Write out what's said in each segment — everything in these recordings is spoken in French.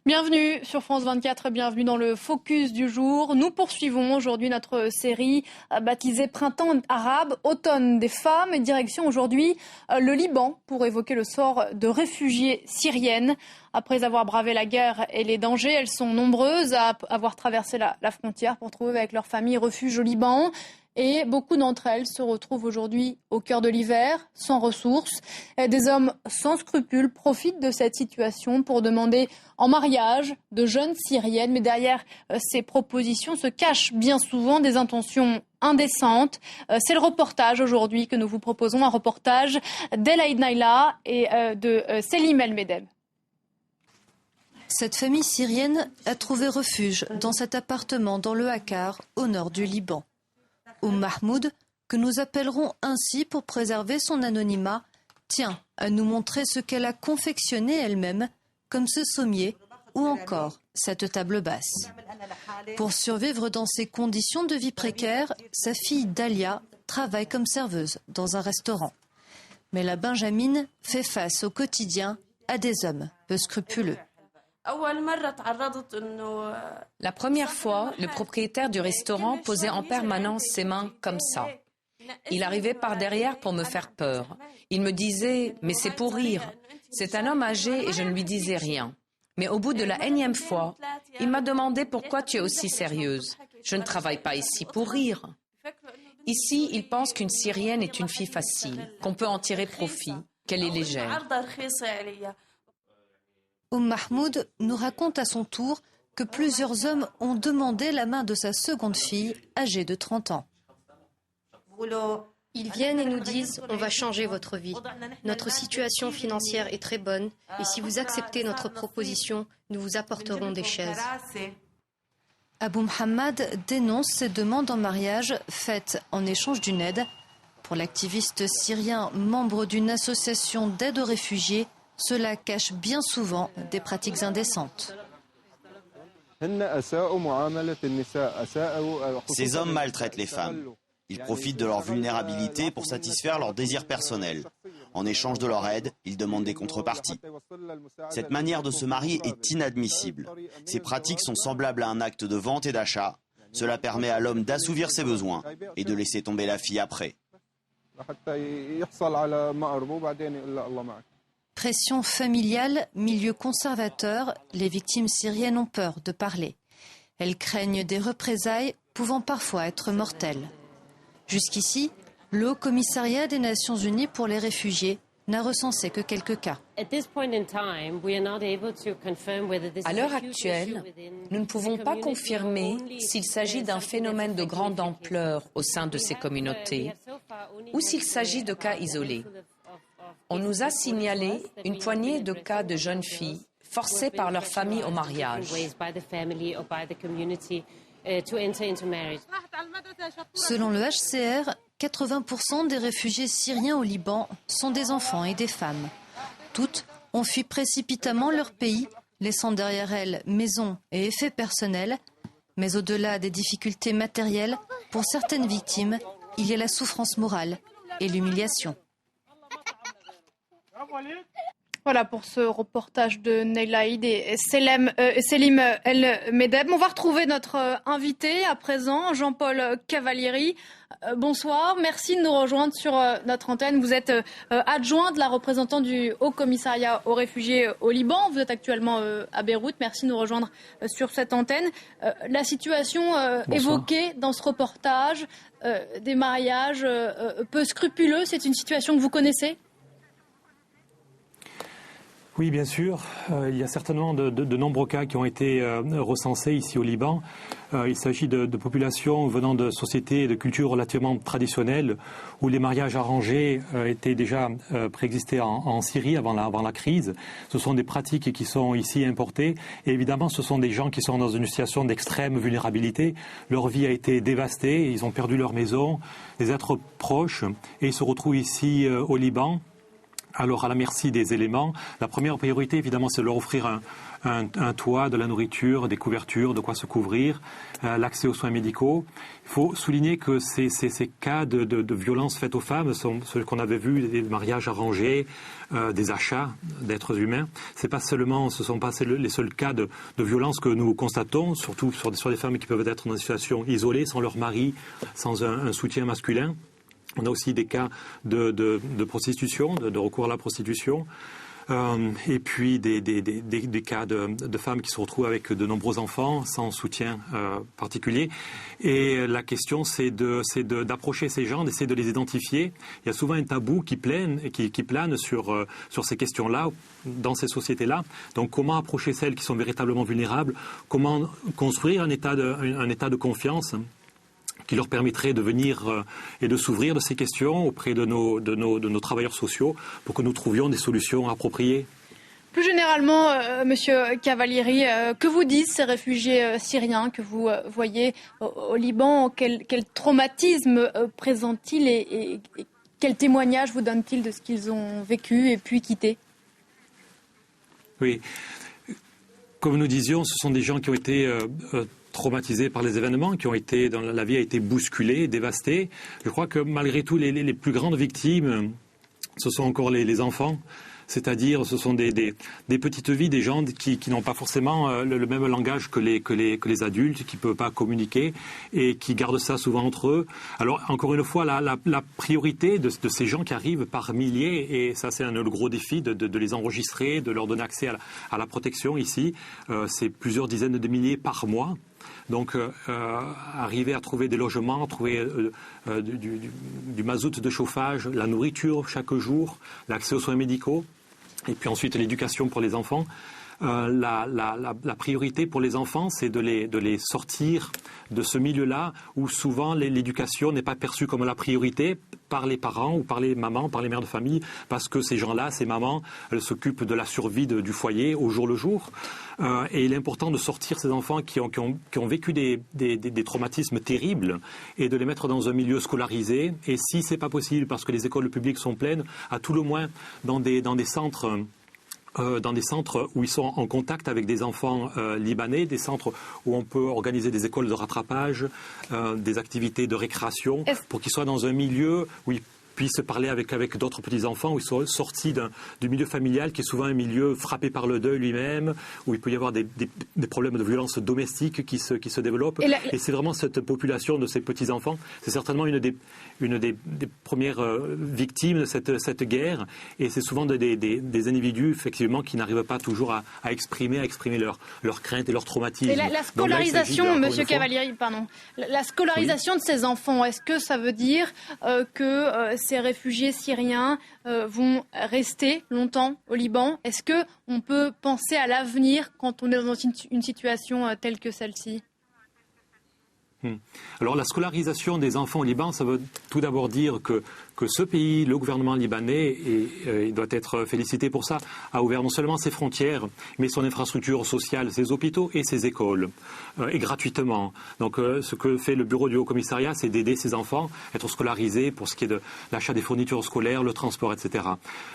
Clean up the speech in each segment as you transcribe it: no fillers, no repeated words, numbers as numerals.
Bienvenue sur France 24, bienvenue dans le Focus du jour. Nous poursuivons aujourd'hui notre série baptisée Printemps arabe, automne des femmes et direction aujourd'hui le Liban pour évoquer le sort de réfugiées syriennes. Après avoir bravé la guerre et les dangers, elles sont nombreuses à avoir traversé la frontière pour trouver avec leur famille refuge au Liban. Et beaucoup d'entre elles se retrouvent aujourd'hui au cœur de l'hiver, sans ressources. Et des hommes sans scrupules profitent de cette situation pour demander en mariage de jeunes Syriennes. Mais derrière ces propositions se cachent bien souvent des intentions indécentes. C'est le reportage aujourd'hui que nous vous proposons, un reportage d'Elaïd Naila et de Selim El Medeb. Cette famille syrienne a trouvé refuge dans cet appartement dans le Hakkar, au nord du Liban. Mahmoud, que nous appellerons ainsi pour préserver son anonymat, tient à nous montrer ce qu'elle a confectionné elle-même, comme ce sommier ou encore cette table basse. Pour survivre dans ces conditions de vie précaires, sa fille Dalia travaille comme serveuse dans un restaurant. Mais la Benjamine fait face au quotidien à des hommes peu scrupuleux. La première fois, le propriétaire du restaurant posait en permanence ses mains comme ça. Il arrivait par derrière pour me faire peur. Il me disait « mais c'est pour rire ». C'est un homme âgé et je ne lui disais rien. Mais au bout de la énième fois, il m'a demandé « pourquoi tu es aussi sérieuse ? Je ne travaille pas ici pour rire ». Ici, il pense qu'une Syrienne est une fille facile, qu'on peut en tirer profit, qu'elle est légère. Mahmoud nous raconte à son tour que plusieurs hommes ont demandé la main de sa seconde fille, âgée de 30 ans. Ils viennent et nous disent « on va changer votre vie. Notre situation financière est très bonne et si vous acceptez notre proposition, nous vous apporterons des chaises. » Abou Mohamed dénonce ces demandes en mariage faites en échange d'une aide. Pour l'activiste syrien, membre d'une association d'aide aux réfugiés, cela cache bien souvent des pratiques indécentes. Ces hommes maltraitent les femmes. Ils profitent de leur vulnérabilité pour satisfaire leurs désirs personnels. En échange de leur aide, ils demandent des contreparties. Cette manière de se marier est inadmissible. Ces pratiques sont semblables à un acte de vente et d'achat. Cela permet à l'homme d'assouvir ses besoins et de laisser tomber la fille après. Pression familiale, milieu conservateur, les victimes syriennes ont peur de parler. Elles craignent des représailles pouvant parfois être mortelles. Jusqu'ici, le Haut Commissariat des Nations Unies pour les réfugiés n'a recensé que quelques cas. À l'heure actuelle, nous ne pouvons pas confirmer s'il s'agit d'un phénomène de grande ampleur au sein de ces communautés ou s'il s'agit de cas isolés. On nous a signalé une poignée de cas de jeunes filles forcées par leur famille au mariage. Selon le HCR, 80% des réfugiés syriens au Liban sont des enfants et des femmes. Toutes ont fui précipitamment leur pays, laissant derrière elles maisons et effets personnels. Mais au-delà des difficultés matérielles, pour certaines victimes, il y a la souffrance morale et l'humiliation. Voilà pour ce reportage de Nelaïd et Selim El Medeb. On va retrouver notre invité à présent, Jean-Paul Cavalieri. Bonsoir, merci de nous rejoindre sur notre antenne. Vous êtes adjoint de la représentante du Haut Commissariat aux réfugiés au Liban. Vous êtes actuellement à Beyrouth. Merci de nous rejoindre sur cette antenne. La situation évoquée dans ce reportage, des mariages peu scrupuleux, c'est une situation que vous connaissez ? Oui, bien sûr. Il y a certainement de nombreux cas qui ont été recensés ici au Liban. Il s'agit de populations venant de sociétés et de cultures relativement traditionnelles où les mariages arrangés étaient déjà préexistés en Syrie avant la crise. Ce sont des pratiques qui sont ici importées. Et évidemment, ce sont des gens qui sont dans une situation d'extrême vulnérabilité. Leur vie a été dévastée, ils ont perdu leur maison, des êtres proches, et ils se retrouvent ici au Liban alors à la merci des éléments. La première priorité, évidemment, c'est de leur offrir un toit, de la nourriture, des couvertures, de quoi se couvrir, l'accès aux soins médicaux. Il faut souligner que ces cas de violences faites aux femmes sont ceux qu'on avait vus, des mariages arrangés, des achats d'êtres humains. Ce ne sont pas les seuls cas de violence que nous constatons, surtout sur des femmes qui peuvent être dans des situations isolées, sans leur mari, sans un soutien masculin. On a aussi des cas de prostitution, de recours à la prostitution. Et puis des cas de femmes qui se retrouvent avec de nombreux enfants sans soutien particulier. Et la question, c'est d'approcher ces gens, d'essayer de les identifier. Il y a souvent un tabou qui plane sur ces questions-là, dans ces sociétés-là. Donc comment approcher celles qui sont véritablement vulnérables? Comment construire un état de confiance qui leur permettrait de venir et de s'ouvrir de ces questions auprès de nos travailleurs sociaux pour que nous trouvions des solutions appropriées. Plus généralement, Monsieur Cavalieri, que vous disent ces réfugiés syriens que vous voyez au Liban? Quel traumatisme présentent-ils et quel témoignage vous donnent-ils de ce qu'ils ont vécu et puis quitté? Oui, comme nous disions, ce sont des gens qui ont été traumatisés par les événements, dont la vie a été bousculée, dévastée. Je crois que malgré tout, les plus grandes victimes, ce sont encore les enfants. C'est-à-dire, ce sont des petites vies, des gens qui n'ont pas forcément le même langage que les adultes, qui ne peuvent pas communiquer et qui gardent ça souvent entre eux. Alors, encore une fois, la priorité de ces gens qui arrivent par milliers, et ça c'est le gros défi de les enregistrer, de leur donner accès à la protection ici, c'est plusieurs dizaines de milliers par mois. Donc, arriver à trouver des logements, trouver du mazout de chauffage, la nourriture chaque jour, l'accès aux soins médicaux, et puis ensuite l'éducation pour les enfants. La priorité pour les enfants, c'est de les sortir de ce milieu-là où souvent l'éducation n'est pas perçue comme la priorité par les parents ou par les mamans, par les mères de famille, parce que ces gens-là, ces mamans, elles s'occupent de la survie du foyer au jour le jour. Et il est important de sortir ces enfants qui ont vécu des traumatismes terribles et de les mettre dans un milieu scolarisé. Et si c'est pas possible parce que les écoles publiques sont pleines, à tout le moins dans des centres où ils sont en contact avec des enfants libanais, des centres où on peut organiser des écoles de rattrapage, des activités de récréation, pour qu'ils soient dans un milieu où ils puissent parler avec d'autres petits-enfants, où ils sont sortis du milieu familial, qui est souvent un milieu frappé par le deuil lui-même, où il peut y avoir des problèmes de violence domestique qui se développent. Et c'est vraiment cette population de ces petits-enfants, c'est certainement une des premières victimes de cette guerre. Et c'est souvent des individus, effectivement, qui n'arrivent pas toujours à exprimer leurs craintes et leurs traumatismes. Et la scolarisation, Monsieur Cavalieri, la scolarisation de ces enfants, est-ce que ça veut dire que ces réfugiés syriens vont rester longtemps au Liban? Est-ce qu'on peut penser à l'avenir quand on est dans une situation telle que celle-ci? Alors la scolarisation des enfants au Liban, ça veut tout d'abord dire que ce pays, le gouvernement libanais, et il doit être félicité pour ça, a ouvert non seulement ses frontières, mais son infrastructure sociale, ses hôpitaux et ses écoles, et gratuitement. Donc ce que fait le bureau du Haut-Commissariat, c'est d'aider ces enfants à être scolarisés pour ce qui est de l'achat des fournitures scolaires, le transport, etc.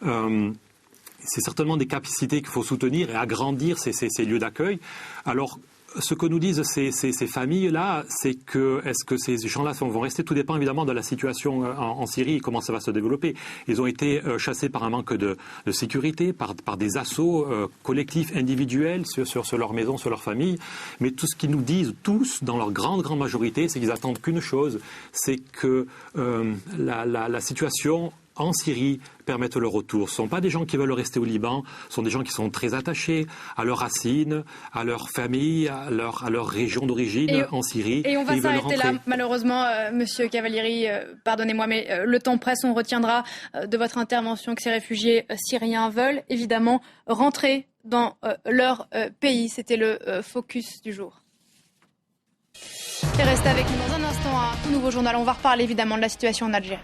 C'est certainement des capacités qu'il faut soutenir et agrandir ces lieux d'accueil. Alors, ce que nous disent ces familles-là, c'est que est-ce que ces gens-là vont rester? Tout dépend évidemment de la situation en Syrie et comment ça va se développer. Ils ont été chassés par un manque de sécurité, par des assauts collectifs, individuels sur leur maison, sur leur famille. Mais tout ce qu'ils nous disent tous, dans leur grande majorité, c'est qu'ils attendent qu'une chose, c'est que la situation en Syrie permettent le retour. Ce ne sont pas des gens qui veulent rester au Liban, ce sont des gens qui sont très attachés à leurs racines, à leur famille, à leur région d'origine en Syrie. Et on va s'arrêter là, malheureusement, Monsieur Cavalieri, pardonnez-moi, mais le temps presse, on retiendra de votre intervention que ces réfugiés syriens veulent évidemment rentrer dans leur pays. C'était le focus du jour. Et restez avec nous dans un instant, un tout nouveau journal. On va reparler évidemment de la situation en Algérie.